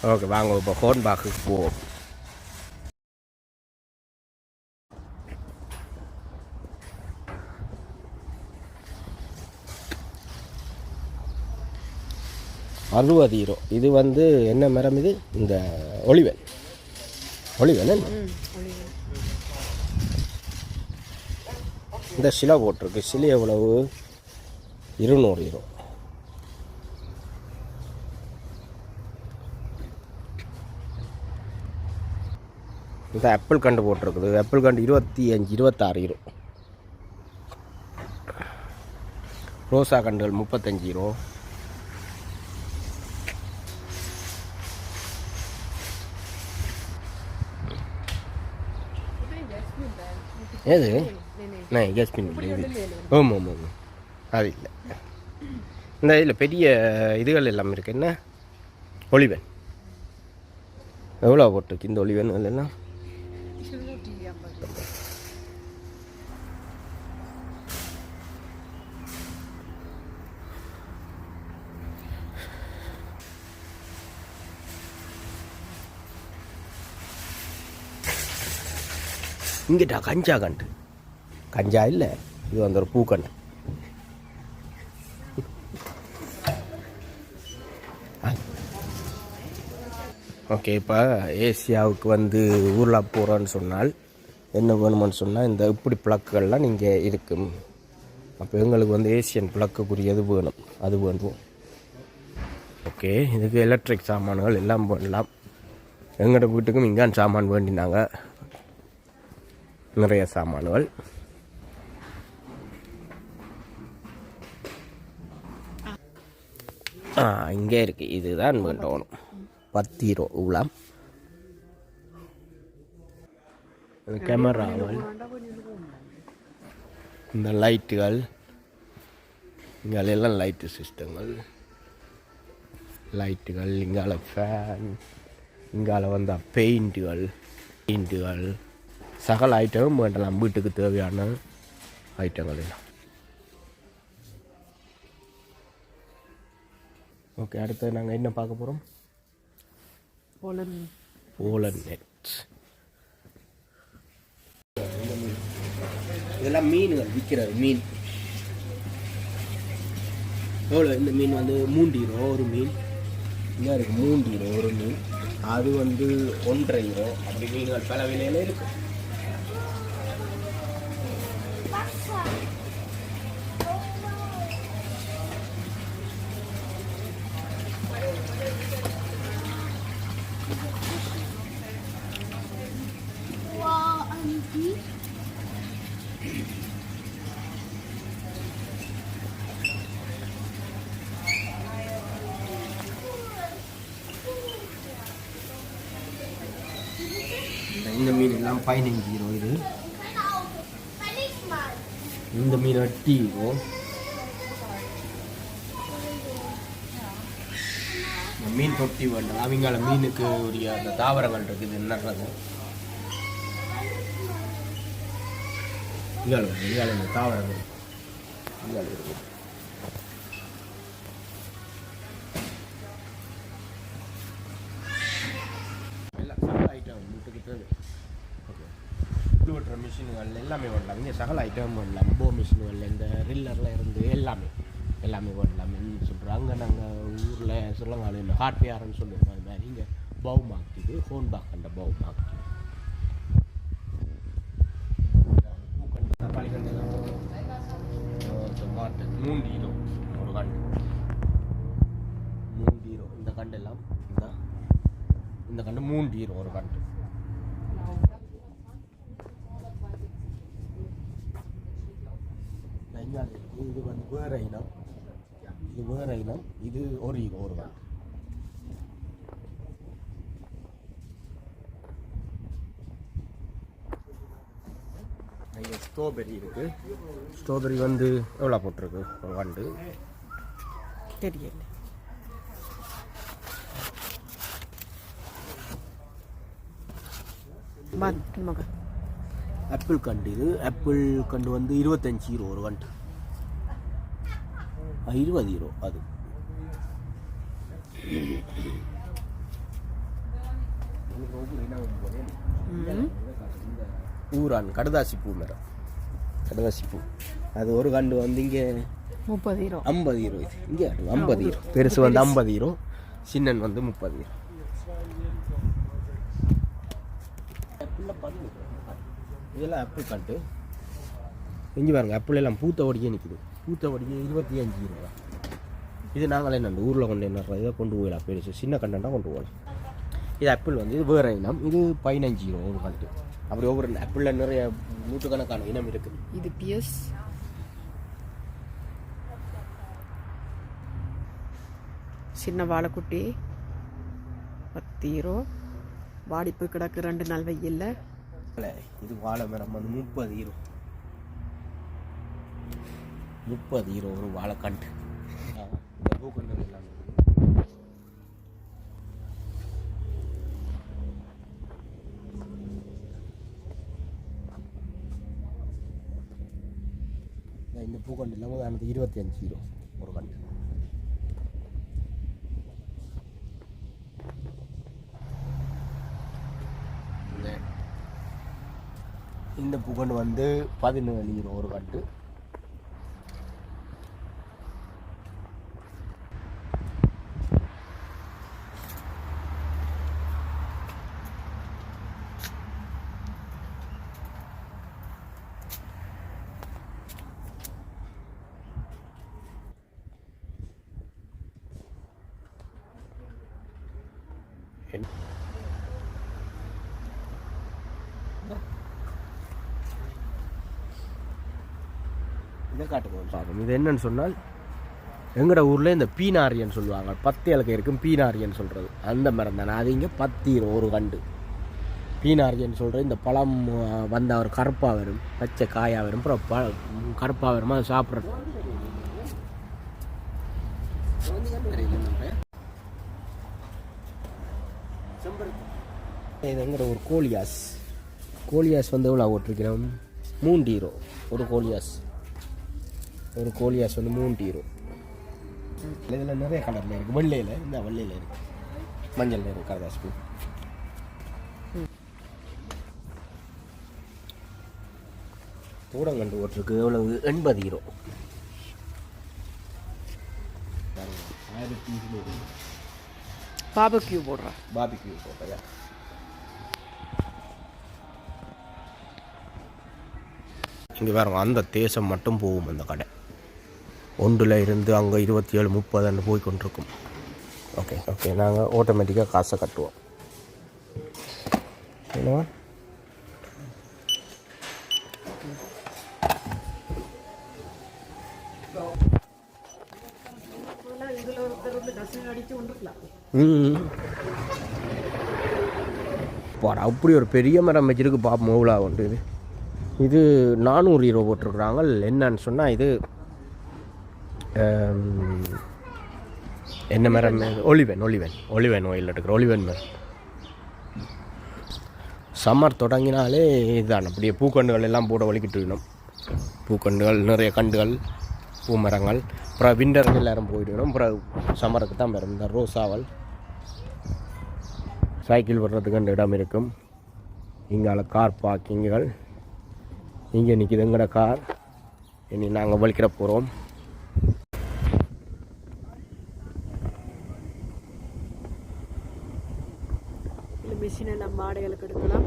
Okay வாங்க இப்போ ஹோர்ன்பாக்குக்கு போவோம். €60. இது வந்து என்ன மரம்? இது இந்த ஒலிவன். இந்த சிலை போட்டிருக்கு. சிலை எவ்வளவு? €200. இந்த ஆப்பிள் கண்டு போட்டிருக்குது. ஆப்பிள் கண்டு 25, €26. ரோசா கண்டுகள் €35. ஏது நான் ஜஸ்மின் ஆமாம் ஆமாம் அது இல்லை. இந்த இதில் பெரிய இதுகள் எல்லாம் இருக்குது. என்ன ஒலிவன் எவ்வளோ போட்டிருக்கு? இந்த ஒலிவன் எல்லாம் இங்கிட்டா கஞ்சா கண்டு. கஞ்சா இல்லை, இது வந்து ஒரு பூக்கண்டு. ஓகே, இப்போ ஏசியாவுக்கு வந்து ஊரில் போகிறோன்னு சொன்னால் என்ன வேணுமென்னு சொன்னால் இந்த இப்படி பிளக்குகள்லாம் நீங்கள் இருக்கும். அப்போ எங்களுக்கு வந்து ஏசியன் பிளக்குக்குரியது வேணும், அது வேணும். ஓகே, இதுக்கு எலக்ட்ரிக் சாமான்கள் எல்லாம் பண்ணலாம். எங்களோட வீட்டுக்கும் இங்கான் சாமான் வேண்டினாங்க, நிறைய சாமான்கள். இங்கே இருக்கு. இதுதான் வேண்டணும். €10 உலாம். கேமராக்கள், இந்த லைட்டுகள், இங்கெல்லாம் லைட்டு சிஸ்டங்கள், லைட்டுகள், இங்கால ஃபேன், இங்கால வந்து பெயிண்ட்டுகள், சகல ஐட்டமும் வேண்டலாம். வீட்டுக்கு தேவையான ஐட்டங்கள் எல்லாம். ஓகே, அடுத்து நாங்கள் என்ன பார்க்க போகிறோம்? போலன் நெட். இதெல்லாம் மீன்கள் விற்கிறது. மீன் எவ்வளோ? இந்த மீன் வந்து €3 ஒரு மீன். இங்கே இருக்குது €3 ஒரு மீன். அது வந்து €1.5. அப்படி மீன்கள் பல விலையில இருக்கு. இந்த மீன் எல்லாம் €15. இது இந்த மீன் €8. மீன் தொட்டி வேண்டாம். அவங்கள மீனுக்கு உரிய அந்த தாவரங்கள் இருக்குது. என்னறது இந்த தாவரங்கள் இருக்குது. வெட்டுற மிஷின்கள் எல்லாமே வரலாம். இங்கே சகல ஐட்டம் வரலாம். போ மிஷின்கள், இந்த ரில்லரில் இருந்து எல்லாமே வரலாம்னு சொல்கிறோம். அங்கே நாங்கள் ஊரில் சொல்லுங்க இந்த ஹார்ட்வேர்னு சொல்லுவோம். அது மாதிரி இங்கே பவு மாக்குது, ஹோன்பாக் அந்த பவு மாக்குது. பூக்கண்டு, தக்காளி கண்டு எல்லாம் €3 ஒரு கண்டு. €3 இந்த கண்டு எல்லாம். இந்த கண்டு €3 ஒரு கண்டு. இது வந்து வேற இனம். இது €1 ஒரு கண்டு. ஸ்ட்ராபெரி இருக்கு. ஸ்ட்ராபெரி வந்து எவ்வளோ போட்டிருக்கு ஒரு கண்டு? தெரியல. ஆப்பிள் கண்டு. இது ஆப்பிள் கண்டு வந்து €25 ஒரு கண்டு. €20 அது. ஊரான் கடுதாசி பூ மரம், கடுதாசி பூ. அது ஒரு கண்டு வந்து இங்கே 30 €. 50 €. இது இங்கே 50 €. பெருசு வந்து 50 €, சின்னன் வந்து 30 €. இதெல்லாம் ஆப்பிள் கண்டு. இங்கே பாருங்க, ஆப்பிள் எல்லாம் பூத்த வடியே நிற்குது. பூத்த வடியே 25 €. இது நாங்களே என்ன ஊரில் கொண்டு என்ன இதை கொண்டு போயிடலாம். பெருசு சின்ன கண்டா கொண்டு போகலாம். இது ஆப்பிள் வந்து இது வேறு இனம். இது 15 € ஒரு கண்டு. அப்படி ஒவ்வொரு ஆப்பிளில் நிறைய நூற்றுக்கணக்கான இனம் இருக்குது. இது பிஎஸ். சின்ன வாழைக்குட்டி 10 €. வாடிப்பு கிடக்கு 2 நாள் வெயில்ல. இது வாழை மரம் வந்து 30 €. 30 € ஒரு வாழைக்கண்டு. இந்த பூக்கண்டு எல்லாம் இந்த பூக்கண்டு இல்லாமல் அது 25 € ஒரு கண்டு. இந்த பூக்கண்டு வந்து 17 € ஒரு கண்டு. இதை காட்டுவோம் பார்ப்போம். இது என்னன்னு சொன்னால், எங்களோட ஊரில் இந்த பீனாரியன்னு சொல்லுவாங்க. 10 இலக்கை இருக்கும் பீனாரியன்னு சொல்கிறது. அந்த மரம் தானே. அது இங்கே 10 € ஒரு கண்டு. பீனாரியன்னு சொல்கிறது இந்த பழம் வந்த ஒரு கருப்பாக வரும், பச்சை காயாக வரும், அப்புறம் கருப்பாக வருமா அது சாப்பிட்றது. இது எங்கிற ஒரு கோலியாஸ். கோலியாஸ் வந்து எவ்வளோ ஓட்டிருக்கிறோம்? 3 € ஒரு கோலியாஸ். ஒரு கோலியாஸ் வந்து 3 €. இதில் நிறைய கலரில் இருக்குது. வெள்ளையில், இந்த வெள்ளையில் இருக்குது, மஞ்சள் இருக்குது கடுதாசி பூ. தூடங்கண்டு ஓட்டிருக்கு எவ்வளவு? 80 €. 1200. பாபிக்யூ போடுறா. பாபிக்யூ போட்டா. இங்கே வேறு அந்த தேசம் மட்டும் போகும் அந்த கடை. 1 இருந்து அங்கே 27, 30 போய் கொண்டிருக்கும். ஓகே ஓகே, நாங்கள் ஆட்டோமேட்டிக்காக காசை கட்டுவோம். என்னவா பாடா, அப்படி ஒரு பெரிய மரம் வச்சிருக்கு. பாப்போம் எவ்வளோ உண்டு. இது 400 € போட்டிருக்குறாங்க. என்னன்னு சொன்னால் இது என்ன மரம்? ஒலிவன் ஆயில் எடுக்கிற ஒலிவன் மரம். சம்மர் தொடங்கினாலே இதுதான். அப்படியே பூக்கண்டுகள் எல்லாம் போட வலிக்கிட்டு இருக்கணும். பூக்கண்டுகள் நிறைய கண்டுகள், பூ மரங்கள். அப்புறம் விண்டருக்கு எல்லோரும் போயிடணும். அப்புறம் சம்மருக்கு தான் வரும். இந்த ரோசாவல் சைக்கிள் வர்றதுக்கு அந்த இடம் இருக்கும். இங்கால கார் பார்க்கிங்குகள். இங்கே நிற்கிது எங்கட கார். இனி நாங்கள் வலிக்கிற போகிறோம். மிஷினை நம்ம மாடுகளுக்கு எடுக்கலாம்.